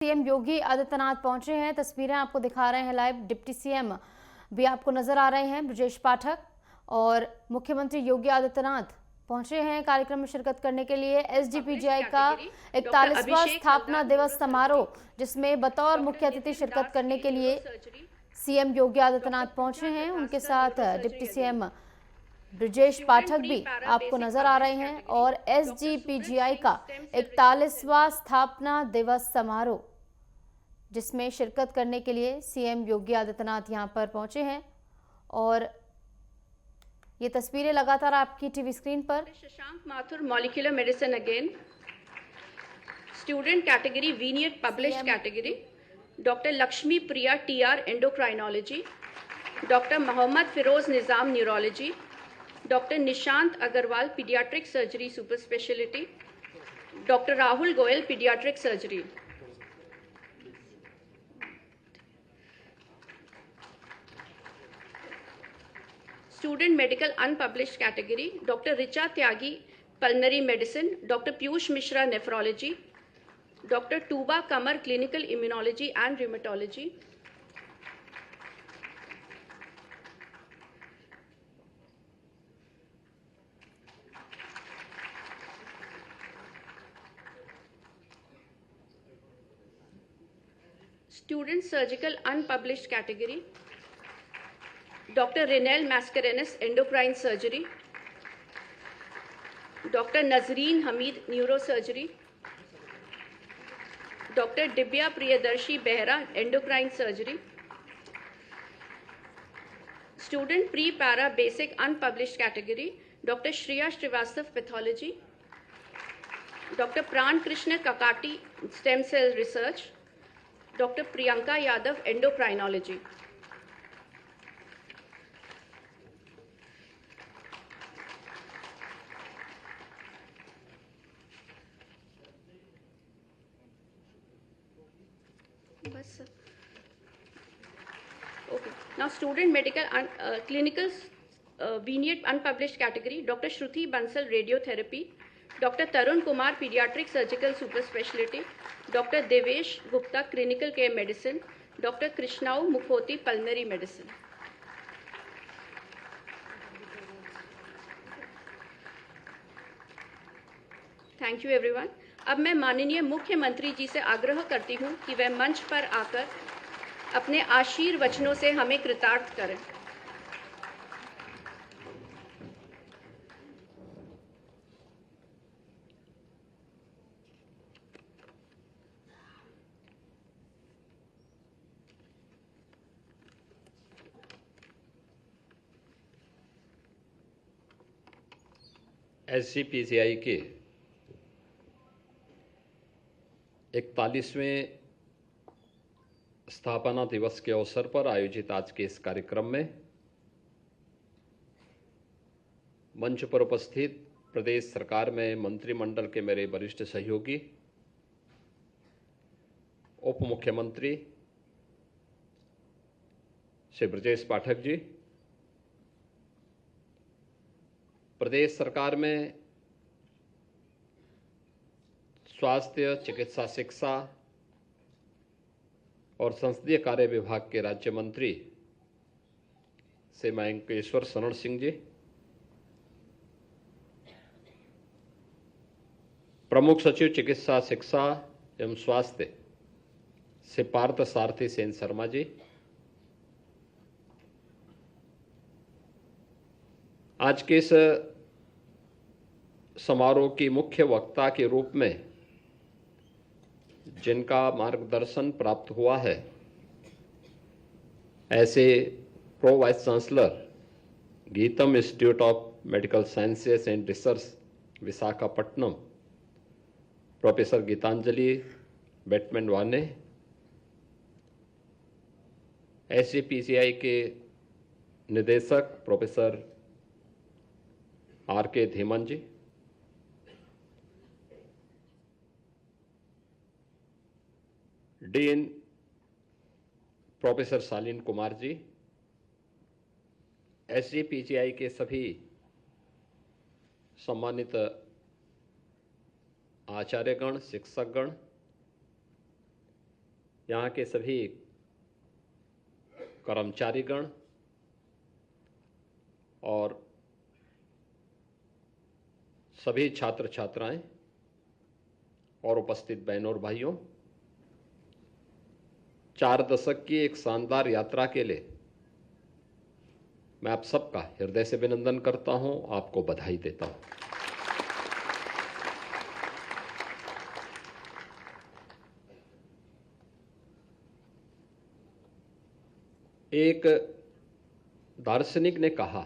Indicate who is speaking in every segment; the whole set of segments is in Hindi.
Speaker 1: सीएम योगी आदित्यनाथ पहुंचे हैं। तस्वीरें आपको दिखा रहे हैं लाइव। डिप्टी सीएम भी आपको नजर आ रहे हैं, ब्रजेश पाठक, और मुख्यमंत्री योगी आदित्यनाथ पहुंचे हैं कार्यक्रम में शिरकत करने के लिए। एसजीपीजीआई का 41वां स्थापना दिवस समारोह, जिसमें बतौर मुख्य अतिथि शिरकत करने के लिए सीएम योगी आदित्यनाथ पहुंचे हैं। उनके साथ डिप्टी सीएम ब्रजेश पाठक भी आपको नजर आ रहे हैं। और एसजीपीजीआई का 41वां स्थापना दिवस समारोह, जिसमें शिरकत करने के लिए सीएम योगी आदित्यनाथ यहां पर पहुंचे हैं। और ये तस्वीरें लगातार आपकी टीवी स्क्रीन पर।
Speaker 2: Shashank Mathur, molecular medicine again. Student category वीनियट published category doctor Lakshmi Priya TR endocrinology, doctor Mohammad Firoz Nizam neurology, doctor Nishant Agarwal pediatric surgery super speciality, doctor Rahul Goyal pediatric surgery. Student medical unpublished category doctor Richa Tyagi pulmonary medicine, doctor Piyush Mishra nephrology, doctor Tuba Qamar clinical immunology and rheumatology, student surgical unpublished category doctor Rinel Mascarenhas endocrine surgery, doctor Nazreen Hameed neuro surgery, doctor Divya Priyadarshi Behera endocrine surgery, student pre para basic unpublished category doctor Shreya Srivastava pathology, doctor Pran Krishna Kakati stem cell research, doctor Priyanka Yadav endocrinology. Okay. Now, student medical clinical vignette unpublished category Dr. Shruti Bansal radiotherapy, Dr. Tarun Kumar pediatric surgical super specialty, Dr. Devesh Gupta clinical care medicine, Dr. Krishnau Mukhoti pulmonary medicine. Thank you everyone. अब मैं माननीय मुख्यमंत्री जी से आग्रह करती हूं कि वह मंच पर आकर अपने आशीर्वचनों से हमें कृतार्थ करें।
Speaker 3: एसजीपीजीआई के 41वें स्थापना दिवस के अवसर पर आयोजित आज के इस कार्यक्रम में मंच पर उपस्थित प्रदेश सरकार में मंत्रिमंडल के मेरे वरिष्ठ सहयोगी, उप मुख्यमंत्री श्री ब्रजेश पाठक जी, प्रदेश सरकार में स्वास्थ्य, चिकित्सा, शिक्षा और संसदीय कार्य विभाग के राज्य मंत्री श्री मयंकेश्वर शरण सिंह जी, प्रमुख सचिव चिकित्सा, शिक्षा एवं स्वास्थ्य श्री पार्थ सारथी सेन शर्मा जी, आज के इस समारोह की मुख्य वक्ता के रूप में जिनका मार्गदर्शन प्राप्त हुआ है, ऐसे pro vice chancellor GITAM institute of medical sciences and research Visakhapatnam professor Geetanjali Batmanabane, SGPGI के निदेशक professor R K. Dhiman ji, dean professor Shaleen Kumar ji, SGPGI के सभी सम्मानित आचार्यगण, शिक्षकगण, यहाँ के सभी कर्मचारीगण और सभी छात्र छात्राएं और उपस्थित बहनों और भाइयों, 4 दशक की एक शानदार यात्रा के लिए मैं आप सबका हृदय से अभिनंदन करता हूं, आपको बधाई देता हूं। एक दार्शनिक ने कहा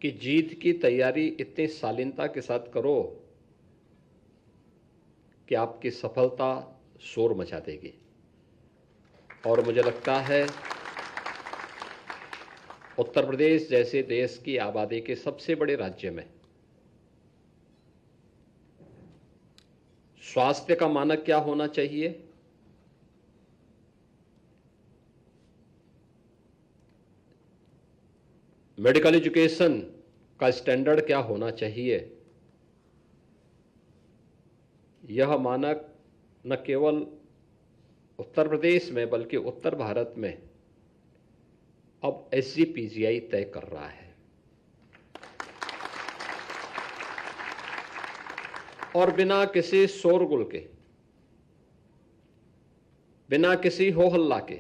Speaker 3: कि जीत की तैयारी इतनी शालीनता के साथ करो कि आपकी सफलता शोर मचा देगी। और मुझे लगता है उत्तर प्रदेश जैसे देश की आबादी के सबसे बड़े राज्य में स्वास्थ्य का मानक क्या होना चाहिए, मेडिकल एजुकेशन का स्टैंडर्ड क्या होना चाहिए, यह मानक न केवल उत्तर प्रदेश में बल्कि उत्तर भारत में अब SGPGI तय कर रहा है। और बिना किसी शोरगुल के, बिना किसी हो हल्ला के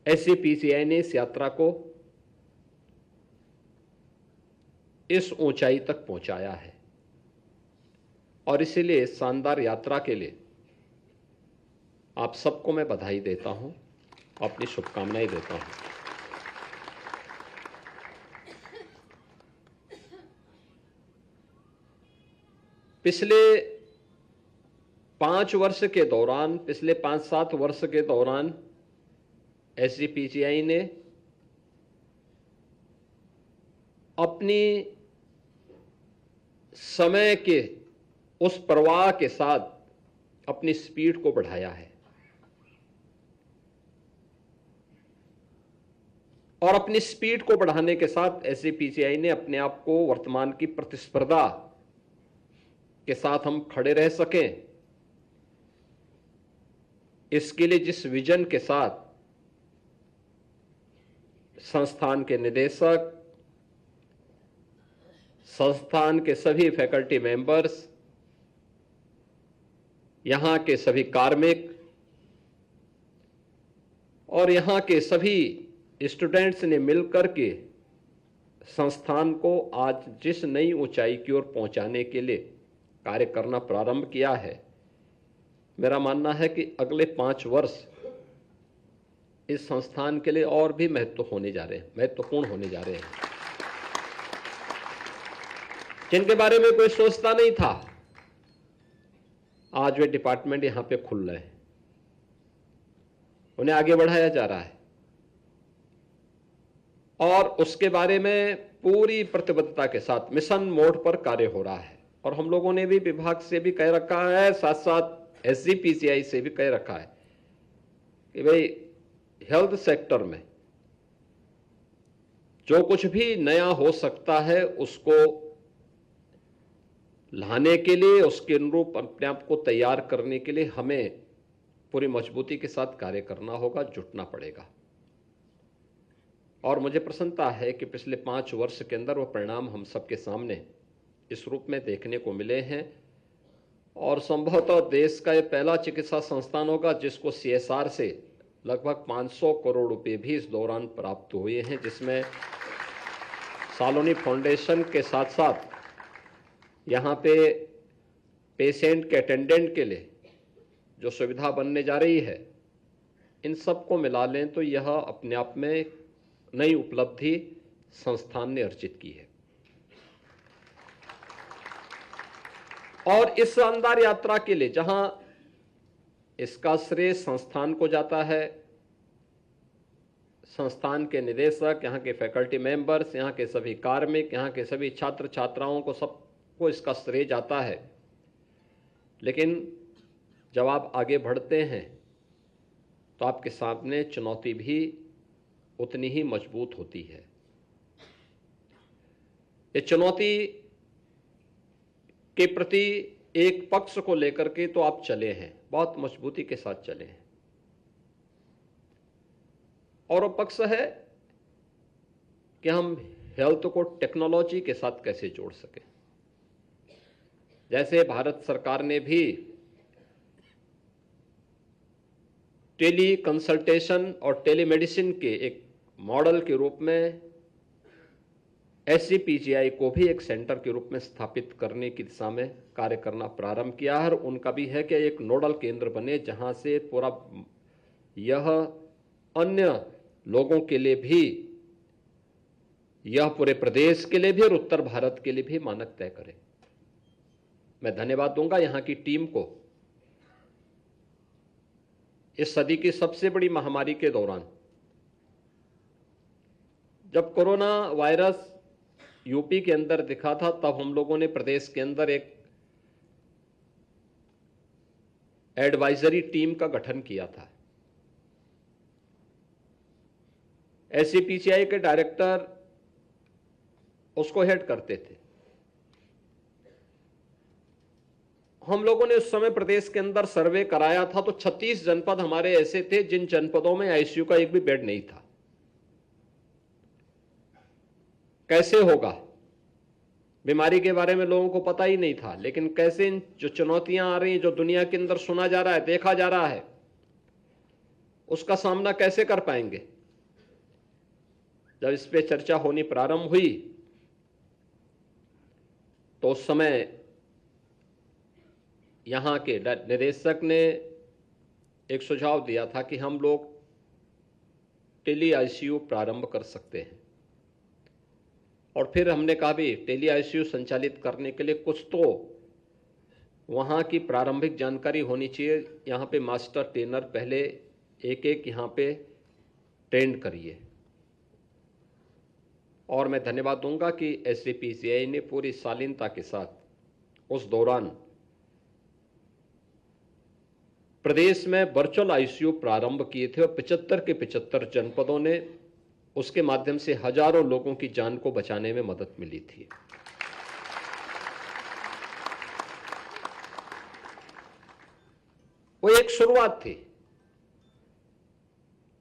Speaker 3: SGPGI ने इस यात्रा को इस ऊंचाई तक पहुंचाया है। और इसीलिए इस शानदार यात्रा के लिए आप सबको मैं बधाई देता हूं, अपनी शुभकामनाएं देता हूं। पिछले 5 वर्ष के दौरान, पिछले 5-7 वर्ष के दौरान SGPGI ने अपनी समय के उस प्रवाह के साथ अपनी स्पीड को बढ़ाया है और अपनी स्पीड को बढ़ाने के साथ SGPGI ने अपने आप को वर्तमान की प्रतिस्पर्धा के साथ हम खड़े रह सकें, इसके लिए जिस विजन के साथ संस्थान के निदेशक, संस्थान के सभी फैकल्टी मेंबर्स, यहां के सभी कार्मिक और यहां के सभी स्टूडेंट्स ने मिलकर के संस्थान को आज जिस नई ऊंचाई की ओर पहुंचाने के लिए कार्य करना प्रारंभ किया है, मेरा मानना है कि अगले 5 वर्ष इस संस्थान के लिए और भी महत्वपूर्ण होने जा रहे हैं, जिनके बारे में कोई सोचता नहीं था, आज वे डिपार्टमेंट यहां पे खुल रहे हैं, उन्हें आगे बढ़ाया जा रहा है और उसके बारे में पूरी प्रतिबद्धता के साथ मिशन मोड पर कार्य हो रहा है। और हम लोगों ने भी विभाग से भी कह रखा है, साथ साथ SGPGI से भी कह रखा है कि भाई हेल्थ सेक्टर में जो कुछ भी नया हो सकता है उसको लाने के लिए, उसके अनुरूप अपने आप को तैयार करने के लिए हमें पूरी मजबूती के साथ कार्य करना होगा, जुटना पड़ेगा। और मुझे प्रसन्नता है कि पिछले 5 वर्ष के अंदर वो परिणाम हम सबके सामने इस रूप में देखने को मिले हैं और संभवतः देश का ये पहला चिकित्सा संस्थान होगा जिसको CSR से लगभग 500 करोड़ रुपए भी इस दौरान प्राप्त हुए हैं, जिसमें सालोनी फाउंडेशन के साथ साथ यहाँ पे पेशेंट के अटेंडेंट के लिए जो सुविधा बनने जा रही है, इन सबको मिला लें तो यह अपने आप में नई उपलब्धि संस्थान ने अर्जित की है। और इस शानदार यात्रा के लिए जहां इसका श्रेय संस्थान को जाता है, संस्थान के निदेशक, यहाँ के फैकल्टी मेंबर्स, यहाँ के सभी कार्मिक, यहाँ के सभी छात्र छात्राओं को सबको इसका श्रेय जाता है, लेकिन जब आप आगे बढ़ते हैं तो आपके सामने चुनौती भी उतनी ही मजबूत होती है। ये चुनौती के प्रति एक पक्ष को लेकर के तो आप चले हैं, बहुत मजबूती के साथ चले हैं, और वो पक्ष है कि हम हेल्थ को टेक्नोलॉजी के साथ कैसे जोड़ सकें। जैसे भारत सरकार ने भी टेली कंसल्टेशन और टेलीमेडिसिन के एक मॉडल के रूप में SCPGI को भी एक सेंटर के रूप में स्थापित करने की दिशा में कार्य करना प्रारंभ किया है। और उनका भी है कि एक नोडल केंद्र बने जहां से पूरा यह अन्य लोगों के लिए भी, यह पूरे प्रदेश के लिए भी और उत्तर भारत के लिए भी मानक तय करे। मैं धन्यवाद दूंगा यहां की टीम को। इस सदी की सबसे बड़ी महामारी के दौरान जब कोरोना वायरस यूपी के अंदर दिखा था, तब हम लोगों ने प्रदेश के अंदर एक एडवाइजरी टीम का गठन किया था। SCPGI के डायरेक्टर उसको हेड करते थे। हम लोगों ने उस समय प्रदेश के अंदर सर्वे कराया था तो 36 जनपद हमारे ऐसे थे जिन जनपदों में आईसीयू का एक भी बेड नहीं था। कैसे होगा, बीमारी के बारे में लोगों को पता ही नहीं था, लेकिन कैसे इन जो चुनौतियां आ रही हैं, जो दुनिया के अंदर सुना जा रहा है, देखा जा रहा है, उसका सामना कैसे कर पाएंगे। जब इस पे चर्चा होनी प्रारंभ हुई तो उस समय यहां के निदेशक ने एक सुझाव दिया था कि हम लोग टेली आईसीयू प्रारंभ कर सकते हैं। और फिर हमने कहा भी टेली आईसीयू संचालित करने के लिए कुछ तो वहाँ की प्रारंभिक जानकारी होनी चाहिए। यहाँ पे मास्टर ट्रेनर पहले एक एक यहाँ पे ट्रेंड करिए। और मैं धन्यवाद दूंगा कि SCPGI ने पूरी शालीनता के साथ उस दौरान प्रदेश में वर्चुअल आईसीयू प्रारंभ किए थे और 75 के 75 जनपदों ने उसके माध्यम से हजारों लोगों की जान को बचाने में मदद मिली थी। वो एक शुरुआत थी।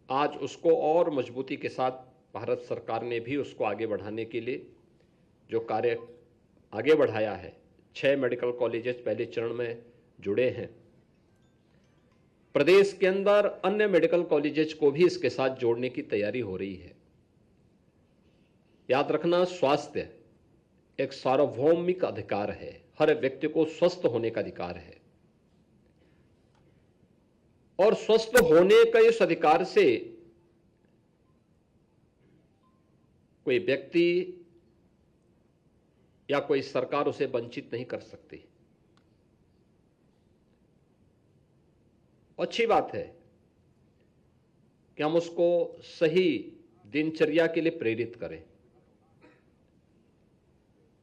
Speaker 3: आज उसको और मजबूती के साथ भारत सरकार ने भी उसको आगे बढ़ाने के लिए जो कार्य आगे बढ़ाया है। 6 मेडिकल कॉलेजेस पहले चरण में जुड़े हैं। प्रदेश के अंदर अन्य मेडिकल कॉलेजेस को भी इसके साथ जोड़ने की तैयारी हो रही है। याद रखना, स्वास्थ्य एक सार्वभौमिक अधिकार है। हर व्यक्ति को स्वस्थ होने का अधिकार है और स्वस्थ होने का इस अधिकार से कोई व्यक्ति या कोई सरकार उसे वंचित नहीं कर सकती। अच्छी बात है कि हम उसको सही दिनचर्या के लिए प्रेरित करें।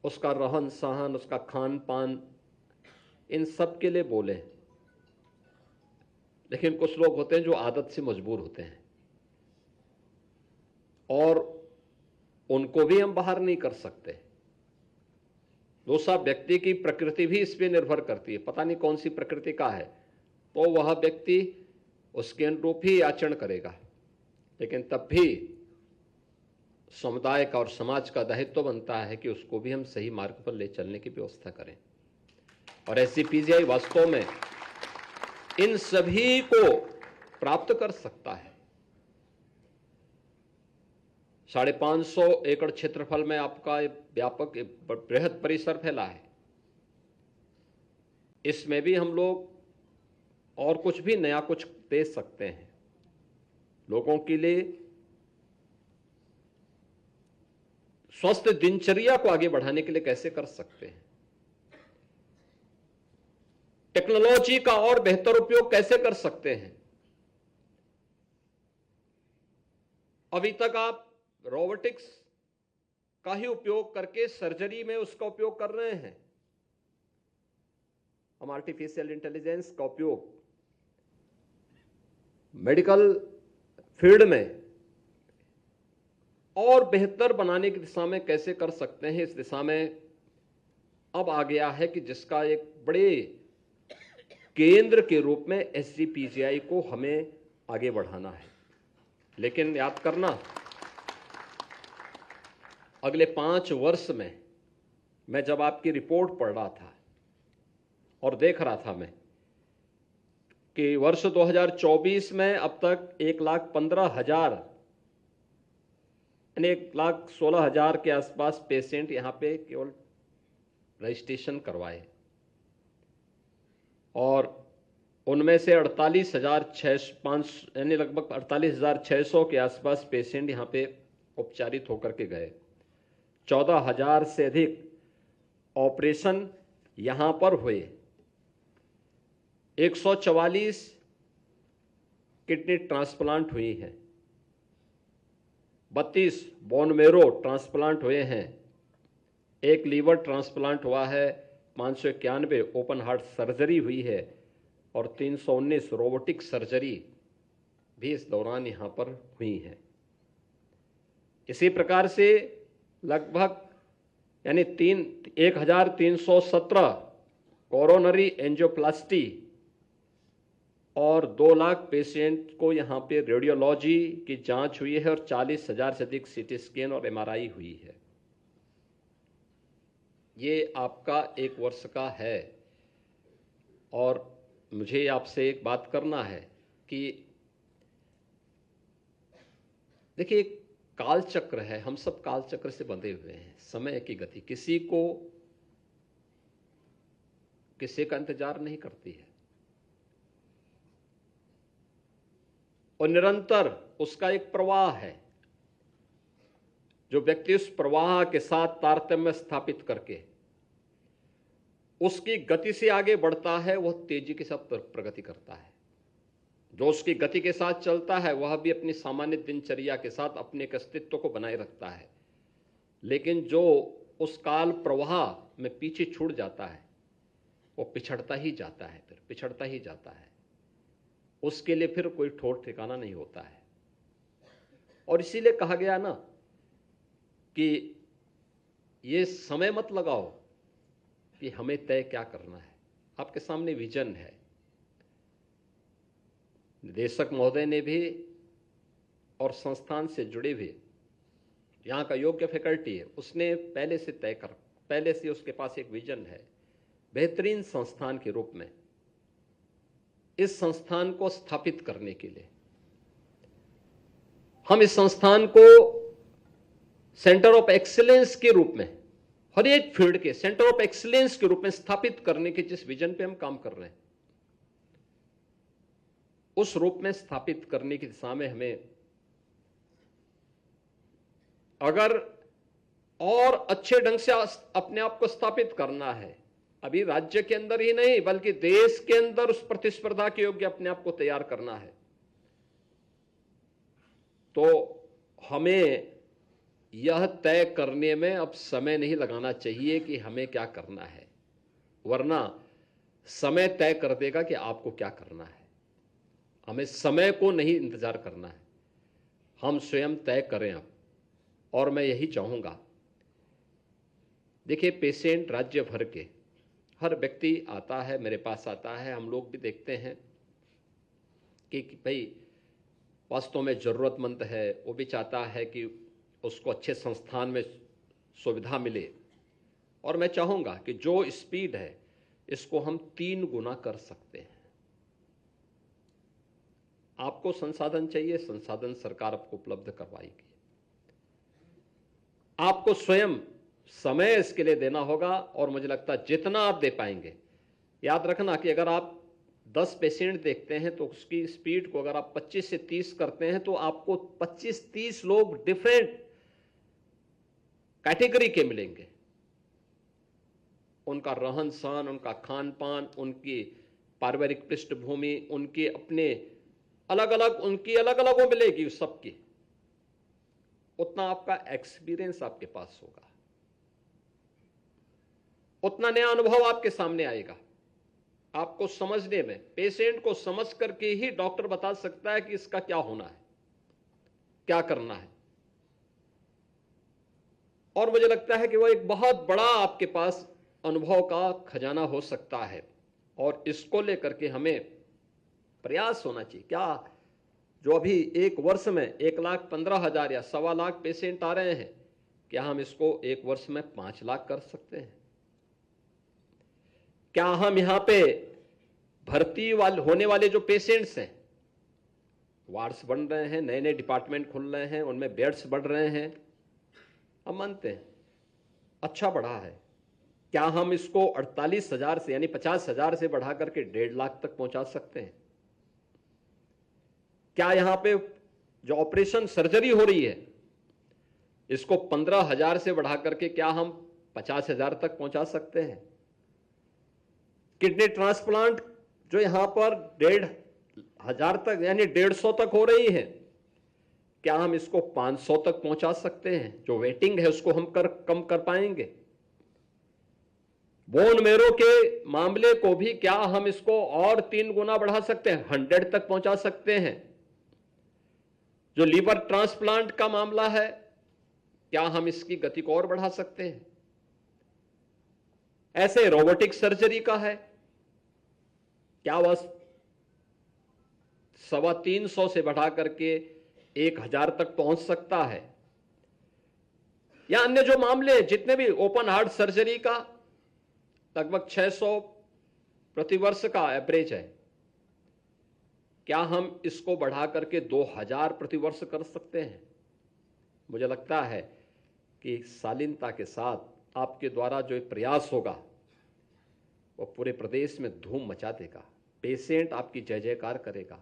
Speaker 3: उसका रहन सहन, उसका खान पान, इन सब के लिए बोलें। लेकिन कुछ लोग होते हैं जो आदत से मजबूर होते हैं और उनको भी हम बाहर नहीं कर सकते। दूसरा, व्यक्ति की प्रकृति भी इस पे निर्भर करती है। पता नहीं कौन सी प्रकृति का है, तो वह व्यक्ति उसके अनुरूप ही आचरण करेगा। लेकिन तब भी समुदाय का और समाज का दायित्व बनता है कि उसको भी हम सही मार्ग पर ले चलने की व्यवस्था करें। और SCPGI वास्तव में इन सभी को प्राप्त कर सकता है। 550 एकड़ क्षेत्रफल में आपका व्यापक बृहद परिसर फैला है। इसमें भी हम लोग और कुछ भी नया कुछ दे सकते हैं। लोगों के लिए स्वस्थ दिनचर्या को आगे बढ़ाने के लिए कैसे कर सकते हैं, टेक्नोलॉजी का और बेहतर उपयोग कैसे कर सकते हैं। अभी तक आप रोबोटिक्स का ही उपयोग करके सर्जरी में उसका उपयोग कर रहे हैं। हम आर्टिफिशियल इंटेलिजेंस का उपयोग मेडिकल फील्ड में और बेहतर बनाने की दिशा में कैसे कर सकते हैं, इस दिशा में अब आ गया है कि जिसका एक बड़े केंद्र के रूप में SGPGI को हमें आगे बढ़ाना है। लेकिन याद करना, अगले 5 वर्ष में मैं जब आपकी रिपोर्ट पढ़ रहा था और देख रहा था मैं कि वर्ष 2024 में अब तक 1,15,000 यानी 1,16,000 के आसपास पेशेंट यहाँ पे केवल रजिस्ट्रेशन करवाए और उनमें से 48,600 यानी लगभग 48,600 के आसपास पेशेंट यहाँ पे उपचारित होकर के गए। 14,000 से अधिक ऑपरेशन यहाँ पर हुए। 144 किडनी ट्रांसप्लांट हुई हैं, 32 बोन मैरो ट्रांसप्लांट हुए हैं, 1 लीवर ट्रांसप्लांट हुआ है, 591 ओपन हार्ट सर्जरी हुई है और 319 रोबोटिक सर्जरी भी इस दौरान यहाँ पर हुई हैं। इसी प्रकार से लगभग यानी 1,317 कोरोनरी एंजियोप्लास्टी और 2 लाख पेशेंट को यहाँ पे रेडियोलॉजी की जांच हुई है और 40,000 से अधिक CT स्कैन और MRI हुई है। ये आपका 1 वर्ष का है और मुझे आपसे एक बात करना है कि देखिए, काल चक्र है, हम सब काल चक्र से बंधे हुए हैं। समय की गति किसी का इंतजार नहीं करती है और निरंतर उसका एक प्रवाह है। जो व्यक्ति उस प्रवाह के साथ तारतम्य स्थापित करके उसकी गति से आगे बढ़ता है, वह तेजी के साथ प्रगति करता है। जो उसकी गति के साथ चलता है वह भी अपनी सामान्य दिनचर्या के साथ अपने अस्तित्व को बनाए रखता है। लेकिन जो उस काल प्रवाह में पीछे छूट जाता है वो पिछड़ता ही जाता है, फिर पिछड़ता ही जाता है। उसके लिए फिर कोई ठोर ठिकाना नहीं होता है। और इसीलिए कहा गया ना कि ये समय मत लगाओ कि हमें तय क्या करना है। आपके सामने विजन है। निदेशक महोदय ने भी और संस्थान से जुड़े हुए यहाँ का योग्य फैकल्टी है, उसने पहले से उसके पास एक विजन है। बेहतरीन संस्थान के रूप में इस संस्थान को स्थापित करने के लिए हम इस संस्थान को सेंटर ऑफ एक्सीलेंस के रूप में, हर एक फील्ड के सेंटर ऑफ एक्सीलेंस के रूप में स्थापित करने के जिस विजन पे हम काम कर रहे हैं, उस रूप में स्थापित करने की दिशा में हमें अगर और अच्छे ढंग से अपने आप को स्थापित करना है, अभी राज्य के अंदर ही नहीं बल्कि देश के अंदर उस प्रतिस्पर्धा के योग्य अपने आप को तैयार करना है, तो हमें यह तय करने में अब समय नहीं लगाना चाहिए कि हमें क्या करना है, वरना समय तय कर देगा कि आपको क्या करना है। हमें समय को नहीं इंतजार करना है, हम स्वयं तय करें अब। और मैं यही चाहूंगा, देखिए पेशेंट राज्य भर के हर व्यक्ति आता है, मेरे पास आता है, हम लोग भी देखते हैं कि भाई वास्तव में ज़रूरतमंद है, वो भी चाहता है कि उसको अच्छे संस्थान में सुविधा मिले। और मैं चाहूँगा कि जो स्पीड है इसको हम 3 गुना कर सकते हैं। आपको संसाधन चाहिए, संसाधन सरकार आपको उपलब्ध करवाएगी। आपको स्वयं समय इसके लिए देना होगा और मुझे लगता है जितना आप दे पाएंगे, याद रखना कि अगर आप 10 पेशेंट देखते हैं तो उसकी स्पीड को अगर आप 25 से 30 करते हैं तो आपको 25-30 लोग डिफरेंट कैटेगरी के मिलेंगे। उनका रहन सहन, उनका खान पान, उनकी पारिवारिक पृष्ठभूमि, उनके अपने अलग अलग वो मिलेगी सबकी। उतना आपका एक्सपीरियंस आपके पास होगा, उतना नया अनुभव आपके सामने आएगा। आपको समझने में, पेशेंट को समझ करके ही डॉक्टर बता सकता है कि इसका क्या होना है, क्या करना है। और मुझे लगता है कि वो एक बहुत बड़ा आपके पास अनुभव का खजाना हो सकता है, और इसको लेकर के हमें प्रयास होना चाहिए। क्या जो अभी एक वर्ष में 1,15,000 या 1,25,000 पेशेंट आ रहे हैं, क्या हम इसको एक वर्ष में 5 लाख कर सकते हैं? क्या हम यहां पे भर्ती होने वाले जो पेशेंट्स हैं, वार्ड्स बन रहे हैं, नए नए डिपार्टमेंट खुल रहे हैं, उनमें बेड्स बढ़ रहे हैं, हम मानते हैं अच्छा बढ़ा है, क्या हम इसको 48,000 से यानी 50,000 से बढ़ा करके 1.5 लाख तक पहुंचा सकते हैं? क्या यहां पे जो ऑपरेशन सर्जरी हो रही है, इसको 15,000 से बढ़ा करके क्या हम 50,000 तक पहुंचा सकते हैं? किडनी ट्रांसप्लांट जो यहां पर 1,500 तक यानी 150 तक हो रही है, क्या हम इसको 500 तक पहुंचा सकते हैं? जो वेटिंग है उसको हम कम कर पाएंगे? बोन मेरो के मामले को भी क्या हम इसको और 3 गुना बढ़ा सकते हैं, 100 तक पहुंचा सकते हैं? जो लीवर ट्रांसप्लांट का मामला है, क्या हम इसकी गति को और बढ़ा सकते हैं? ऐसे रोबोटिक सर्जरी का है, क्या वह 350 से बढ़ा करके 1,000 तक पहुंच सकता है? या अन्य जो मामले जितने भी ओपन हार्ट सर्जरी का लगभग 600 प्रतिवर्ष का एवरेज है, क्या हम इसको बढ़ा करके 2,000 प्रतिवर्ष कर सकते हैं? मुझे लगता है कि शालीनता के साथ आपके द्वारा जो प्रयास होगा वो पूरे प्रदेश में धूम मचा देगा। पेशेंट आपकी जय जयकार करेगा,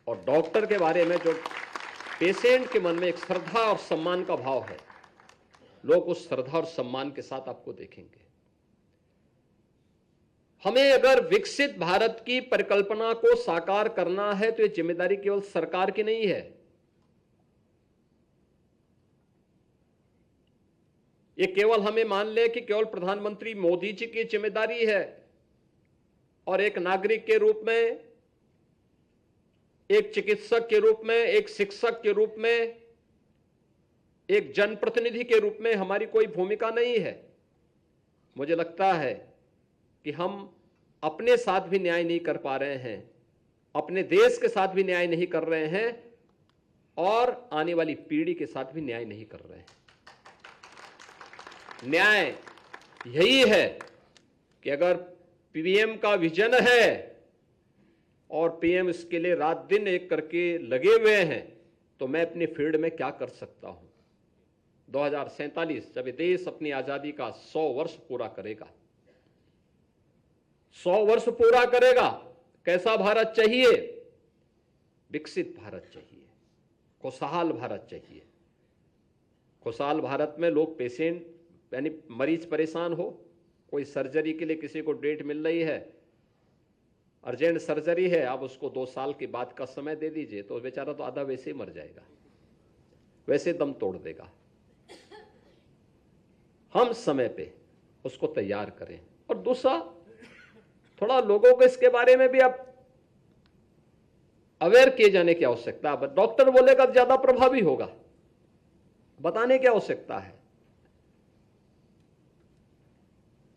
Speaker 3: और डॉक्टर के बारे में जो पेशेंट के मन में एक श्रद्धा और सम्मान का भाव है, लोग उस श्रद्धा और सम्मान के साथ आपको देखेंगे। हमें अगर विकसित भारत की परिकल्पना को साकार करना है तो ये जिम्मेदारी केवल सरकार की नहीं है, ये केवल हमें मान ले कि केवल प्रधानमंत्री मोदी जी की जिम्मेदारी है, और एक नागरिक के रूप में, एक चिकित्सक के रूप में, एक शिक्षक के रूप में, एक जनप्रतिनिधि के रूप में हमारी कोई भूमिका नहीं है। मुझे लगता है कि हम अपने साथ भी न्याय नहीं कर पा रहे हैं, अपने देश के साथ भी न्याय नहीं कर रहे हैं, और आने वाली पीढ़ी के साथ भी न्याय नहीं कर रहे हैं। न्याय यही है कि अगर पीएम का विजन है और पीएम इसके लिए रात दिन एक करके लगे हुए हैं, तो मैं अपने फील्ड में क्या कर सकता हूं। 2047 जब ये देश अपनी आजादी का 100 वर्ष पूरा करेगा, 100 वर्ष पूरा करेगा, कैसा भारत चाहिए? विकसित भारत चाहिए, खुशहाल भारत चाहिए। खुशहाल भारत में लोग पेशेंट यानी मरीज परेशान हो, कोई सर्जरी के लिए किसी को डेट मिल रही है, अर्जेंट सर्जरी है, आप उसको 2 साल के बाद का समय दे दीजिए, तो बेचारा तो आधा वैसे ही मर जाएगा, वैसे दम तोड़ देगा। हम समय पे उसको तैयार करें। और दूसरा, थोड़ा लोगों को इसके बारे में भी अब अवेयर किए जाने की आवश्यकता है। डॉक्टर बोलेगा ज्यादा प्रभावी होगा, बताने की आवश्यकता है,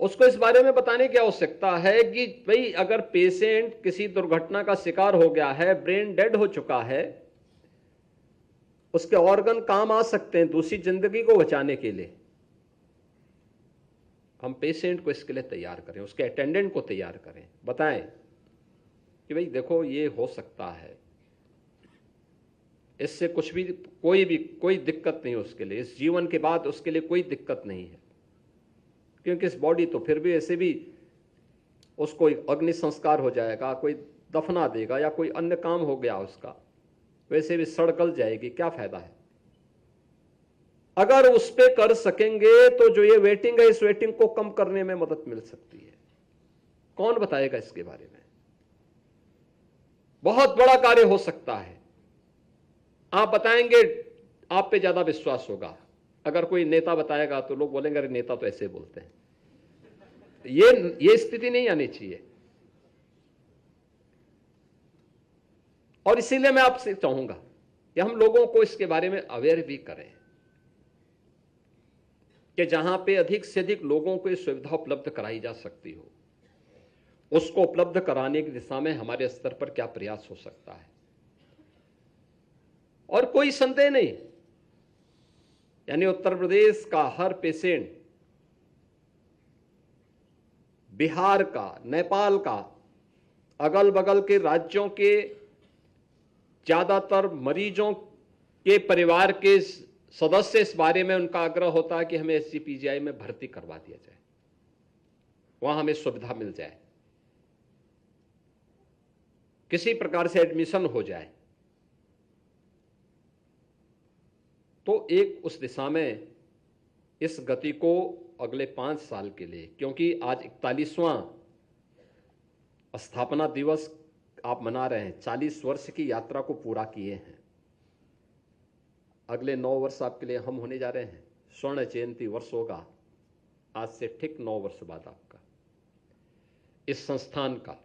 Speaker 3: उसको इस बारे में बताने की आवश्यकता है कि भाई अगर पेशेंट किसी दुर्घटना का शिकार हो गया है, ब्रेन डेड हो चुका है, उसके ऑर्गन काम आ सकते हैं दूसरी जिंदगी को बचाने के लिए, हम पेशेंट को इसके लिए तैयार करें, उसके अटेंडेंट को तैयार करें, बताएं कि भाई देखो ये हो सकता है, इससे कुछ भी कोई दिक्कत नहीं उसके लिए, इस जीवन के बाद उसके लिए कोई दिक्कत नहीं है, क्योंकि इस बॉडी तो फिर भी ऐसे भी उसको अग्नि संस्कार हो जाएगा, कोई दफना देगा या कोई अन्य काम हो गया उसका, वैसे भी सड़ गल जाएगी, क्या फायदा है। अगर उस पे कर सकेंगे तो जो ये वेटिंग है, इस वेटिंग को कम करने में मदद मिल सकती है। कौन बताएगा इसके बारे में? बहुत बड़ा कार्य हो सकता है। आप बताएंगे, आप पे ज्यादा विश्वास होगा। अगर कोई नेता बताएगा तो लोग बोलेंगे अरे नेता तो ऐसे बोलते हैं। ये स्थिति नहीं आनी चाहिए, और इसीलिए मैं आपसे चाहूंगा कि हम लोगों को इसके बारे में अवेयर भी करें। कि जहां पे अधिक से अधिक लोगों को ये सुविधा उपलब्ध कराई जा सकती हो, उसको उपलब्ध कराने की दिशा में हमारे स्तर पर क्या प्रयास हो सकता है। और कोई संदेह नहीं, यानी उत्तर प्रदेश का हर पेशेंट बिहार का, नेपाल का, अगल बगल के राज्यों के ज्यादातर मरीजों के परिवार के सदस्य इस बारे में उनका आग्रह होता है कि हमें एसजीपीजीआई में भर्ती करवा दिया जाए, वहां हमें सुविधा मिल जाए, किसी प्रकार से एडमिशन हो जाए। तो एक उस दिशा में इस गति को अगले 5 साल के लिए, क्योंकि आज 41वां स्थापना दिवस आप मना रहे हैं, 40 वर्ष की यात्रा को पूरा किए हैं। अगले 9 वर्ष आपके लिए हम होने जा रहे हैं। स्वर्ण जयंती वर्ष होगा आज से ठीक 9 वर्ष बाद आपका इस संस्थान का,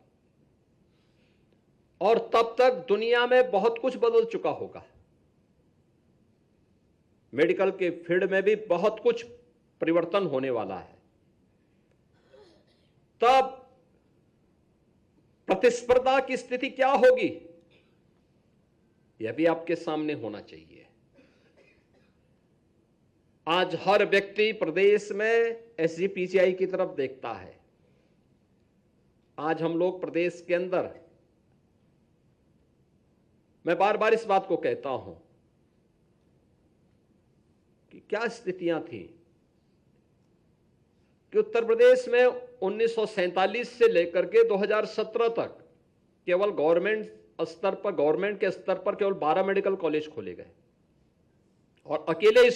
Speaker 3: और तब तक दुनिया में बहुत कुछ बदल चुका होगा। मेडिकल के फील्ड में भी बहुत कुछ परिवर्तन होने वाला है। तब प्रतिस्पर्धा की स्थिति क्या होगी, यह भी आपके सामने होना चाहिए। आज हर व्यक्ति प्रदेश में एसजीपीजीआई की तरफ देखता है। आज हम लोग प्रदेश के अंदर, मैं बार बार इस बात को कहता हूं कि क्या स्थितियां थी कि उत्तर प्रदेश में 1947 से लेकर के 2017 तक केवल गवर्नमेंट स्तर पर, गवर्नमेंट के स्तर पर केवल 12 मेडिकल कॉलेज खोले गए, और अकेले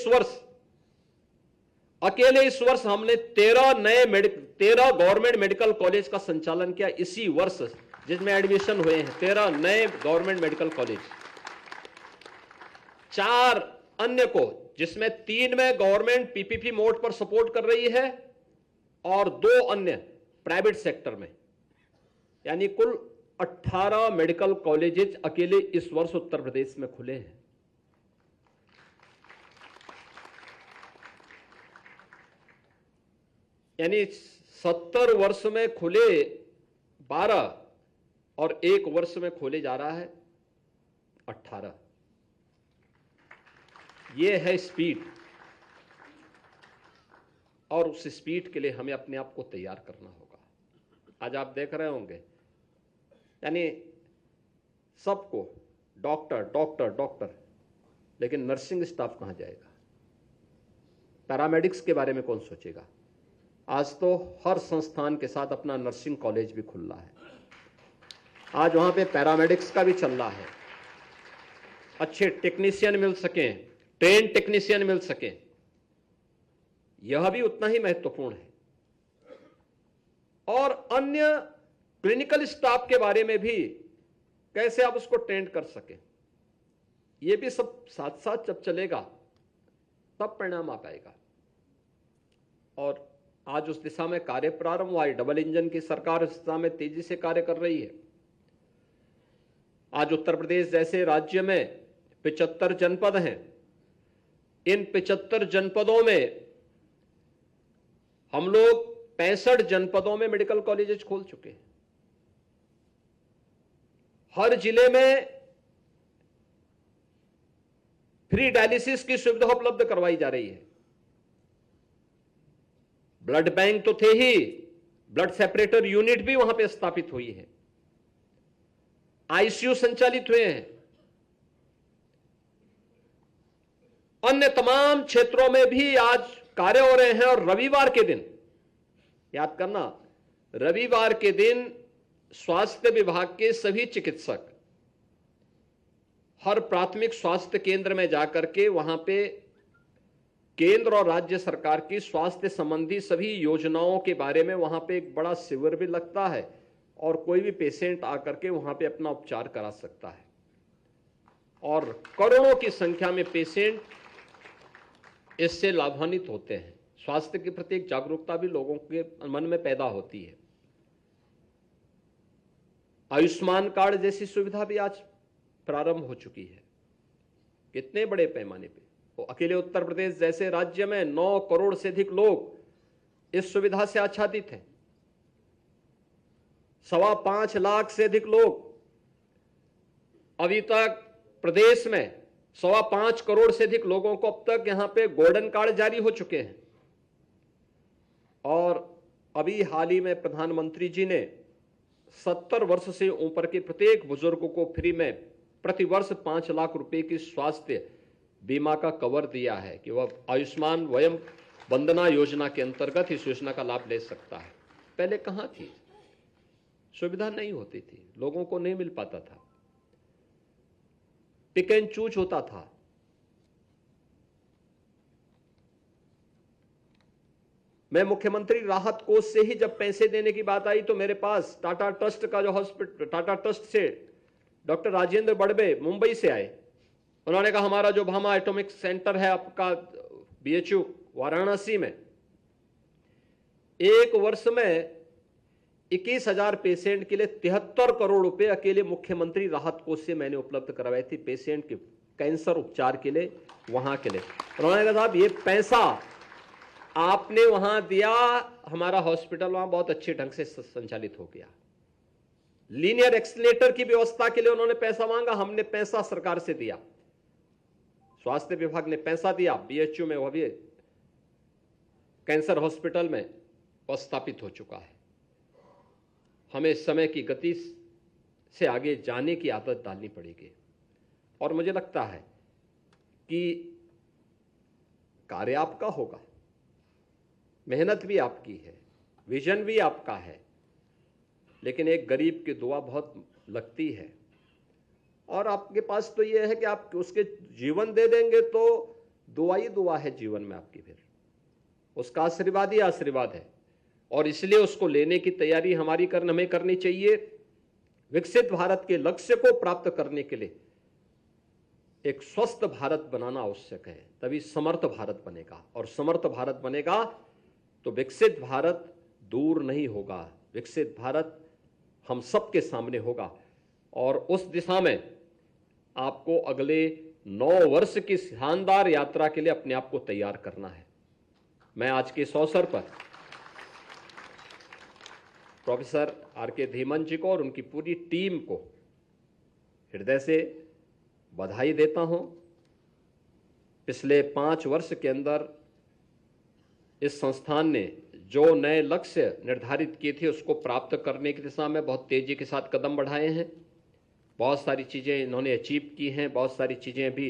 Speaker 3: इस वर्ष हमने 13 गवर्नमेंट मेडिकल कॉलेज का संचालन किया इसी वर्ष, जिसमें एडमिशन हुए हैं 13 नए गवर्नमेंट मेडिकल कॉलेज। 4 अन्य को, जिसमें 3 में गवर्नमेंट पीपीपी मोड पर सपोर्ट कर रही है और 2 अन्य प्राइवेट सेक्टर में, यानी कुल 18 मेडिकल कॉलेजेस अकेले इस वर्ष उत्तर प्रदेश में खुले हैं। यानी 70 वर्ष में खुले 12 और 1 वर्ष में खोले जा रहा है 18। यह है स्पीड, और उस स्पीड के लिए हमें अपने आप को तैयार करना होगा। आज आप देख रहे होंगे, यानी सबको डॉक्टर डॉक्टर डॉक्टर, लेकिन नर्सिंग स्टाफ कहां जाएगा, पैरामेडिक्स के बारे में कौन सोचेगा। आज तो हर संस्थान के साथ अपना नर्सिंग कॉलेज भी खुल रहा है। आज वहां पे पैरामेडिक्स का भी चल रहा है, अच्छे टेक्नीशियन मिल सकें, ट्रेन टेक्नीशियन मिल सकें, यह भी उतना ही महत्वपूर्ण है। और अन्य क्लिनिकल स्टाफ के बारे में भी कैसे आप उसको ट्रेन कर सकें, यह भी सब साथ साथ जब चलेगा तब परिणाम आ पाएगा। और आज उस दिशा में कार्य प्रारंभ हुआ है। डबल इंजन की सरकार उस दिशा में तेजी से कार्य कर रही है। आज उत्तर प्रदेश जैसे राज्य में 75 जनपद हैं। इन 75 जनपदों में हम लोग 65 जनपदों में मेडिकल कॉलेजेस खोल चुके हैं। हर जिले में फ्री डायलिसिस की सुविधा उपलब्ध करवाई जा रही है। ब्लड बैंक तो थे ही, ब्लड सेपरेटर यूनिट भी वहां पे स्थापित हुई है, आईसीयू संचालित हुए हैं। अन्य तमाम क्षेत्रों में भी आज कार्य हो रहे हैं। और रविवार के दिन, याद करना, रविवार के दिन स्वास्थ्य विभाग के सभी चिकित्सक हर प्राथमिक स्वास्थ्य केंद्र में जाकर के वहां पे केंद्र और राज्य सरकार की स्वास्थ्य संबंधी सभी योजनाओं के बारे में वहां पे एक बड़ा शिविर भी लगता है, और कोई भी पेशेंट आकर के वहां पे अपना उपचार करा सकता है। और करोड़ों की संख्या में पेशेंट इससे लाभान्वित होते हैं। स्वास्थ्य के प्रति एक जागरूकता भी लोगों के मन में पैदा होती है। आयुष्मान कार्ड जैसी सुविधा भी आज प्रारंभ हो चुकी है, कितने बड़े पैमाने पे। तो अकेले उत्तर प्रदेश जैसे राज्य में 9 करोड़ से अधिक लोग इस सुविधा से आच्छादित हैं। 5.25 लाख से अधिक लोग अभी तक प्रदेश में 5.25 करोड़ से अधिक लोगों को अब तक यहां पे गोल्डन कार्ड जारी हो चुके हैं। और अभी हाल ही में प्रधानमंत्री जी ने 70 वर्ष से ऊपर के प्रत्येक बुजुर्ग को फ्री में प्रति वर्ष 5 लाख रुपए की स्वास्थ्य बीमा का कवर दिया है कि वह आयुष्मान वयम वंदना योजना के अंतर्गत इस योजना का लाभ ले सकता है। पहले कहां थी, सुविधा नहीं होती थी, लोगों को नहीं मिल पाता था, पिक एंड चूज होता था। मैं मुख्यमंत्री राहत कोष से ही जब पैसे देने की बात आई तो मेरे पास टाटा ट्रस्ट का जो हॉस्पिटल, टाटा ट्रस्ट से डॉक्टर राजेंद्र बड़बे मुंबई से आए। उन्होंने कहा हमारा जो भामा एटॉमिक सेंटर है आपका बीएचयू वाराणसी में, 1 वर्ष में 21,000 पेशेंट के लिए 73 करोड़ रुपए अकेले मुख्यमंत्री राहत कोष से मैंने उपलब्ध करवाए थे पेशेंट के कैंसर उपचार के लिए, वहां के लिए। उन्होंने कहा साहब ये पैसा आपने वहां दिया, हमारा हॉस्पिटल वहां बहुत अच्छे ढंग से संचालित हो गया। लीनियर एक्सीलरेटर की व्यवस्था के लिए उन्होंने पैसा मांगा, हमने पैसा सरकार से दिया, स्वास्थ्य विभाग ने पैसा दिया, बीएचयू में वह भी कैंसर हॉस्पिटल में स्थापित हो चुका है। हमें समय की गति से आगे जाने की आदत डालनी पड़ेगी और मुझे लगता है कि कार्य आपका होगा, मेहनत भी आपकी है, विजन भी आपका है, लेकिन एक गरीब की दुआ बहुत लगती है। और आपके पास तो यह है कि आप उसके जीवन दे देंगे तो दुआ ही दुआ है जीवन में आपकी, फिर उसका आशीर्वाद ही आशीर्वाद है। और इसलिए उसको लेने की तैयारी हमें करनी चाहिए। विकसित भारत के लक्ष्य को प्राप्त करने के लिए एक स्वस्थ भारत बनाना आवश्यक है, तभी समर्थ भारत बनेगा। और समर्थ भारत बनेगा तो विकसित भारत दूर नहीं होगा, विकसित भारत हम सबके सामने होगा। और उस दिशा में आपको अगले 9 वर्ष की शानदार यात्रा के लिए अपने आप को तैयार करना है। मैं आज के इस अवसर पर प्रोफेसर आर.के. धीमन जी को और उनकी पूरी टीम को हृदय से बधाई देता हूं। पिछले 5 वर्ष के अंदर इस संस्थान ने जो नए लक्ष्य निर्धारित किए थे उसको प्राप्त करने की दिशा में बहुत तेजी के साथ कदम बढ़ाए हैं। बहुत सारी चीज़ें इन्होंने अचीव की हैं, बहुत सारी चीज़ें भी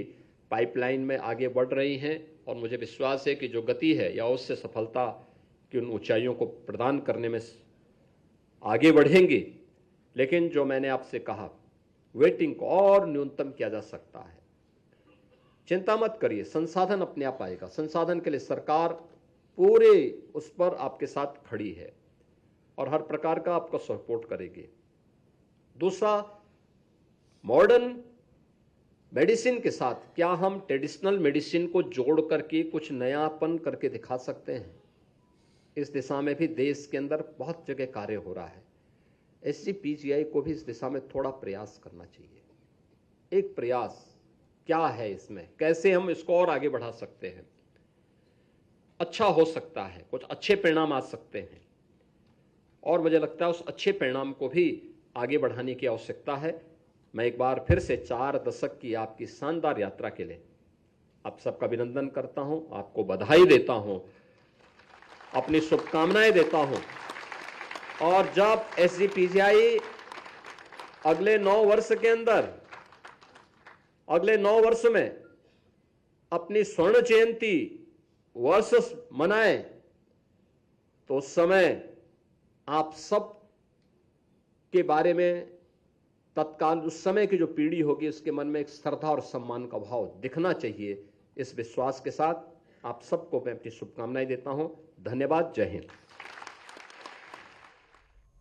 Speaker 3: पाइपलाइन में आगे बढ़ रही हैं और मुझे विश्वास है कि जो गति है या उससे सफलता की उन ऊंचाइयों को प्रदान करने में आगे बढ़ेंगे। लेकिन जो मैंने आपसे कहा, वेटिंग को और न्यूनतम किया जा सकता है। चिंता मत करिए, संसाधन अपने आप आएगा। संसाधन के लिए सरकार पूरे उस पर आपके साथ खड़ी है और हर प्रकार का आपको सपोर्ट करेगी। दूसरा, मॉडर्न मेडिसिन के साथ क्या हम ट्रेडिशनल मेडिसिन को जोड़ करके कुछ नयापन करके दिखा सकते हैं? इस दिशा में भी देश के अंदर बहुत जगह कार्य हो रहा है। SGPGI को भी इस दिशा में थोड़ा प्रयास करना चाहिए। एक प्रयास क्या है इसमें, कैसे हम इसको और आगे बढ़ा सकते हैं, अच्छा हो सकता है, कुछ अच्छे परिणाम आ सकते हैं। और मुझे लगता है उस अच्छे परिणाम को भी आगे बढ़ाने की आवश्यकता है। मैं एक बार फिर से 4 दशक की आपकी शानदार यात्रा के लिए आप सबका अभिनंदन करता हूं, आपको बधाई देता हूं, अपनी शुभकामनाएं देता हूं। और जब SGPGI अगले 9 वर्ष के अंदर, अगले 9 वर्ष में अपनी स्वर्ण जयंती वर्ष मनाए तो उस समय आप सब के बारे में तत्काल उस समय की जो पीढ़ी होगी उसके मन में एक श्रद्धा और सम्मान का भाव दिखना चाहिए। इस विश्वास के साथ आप सबको मैं अपनी शुभकामनाएं देता हूं। धन्यवाद। जय हिंद।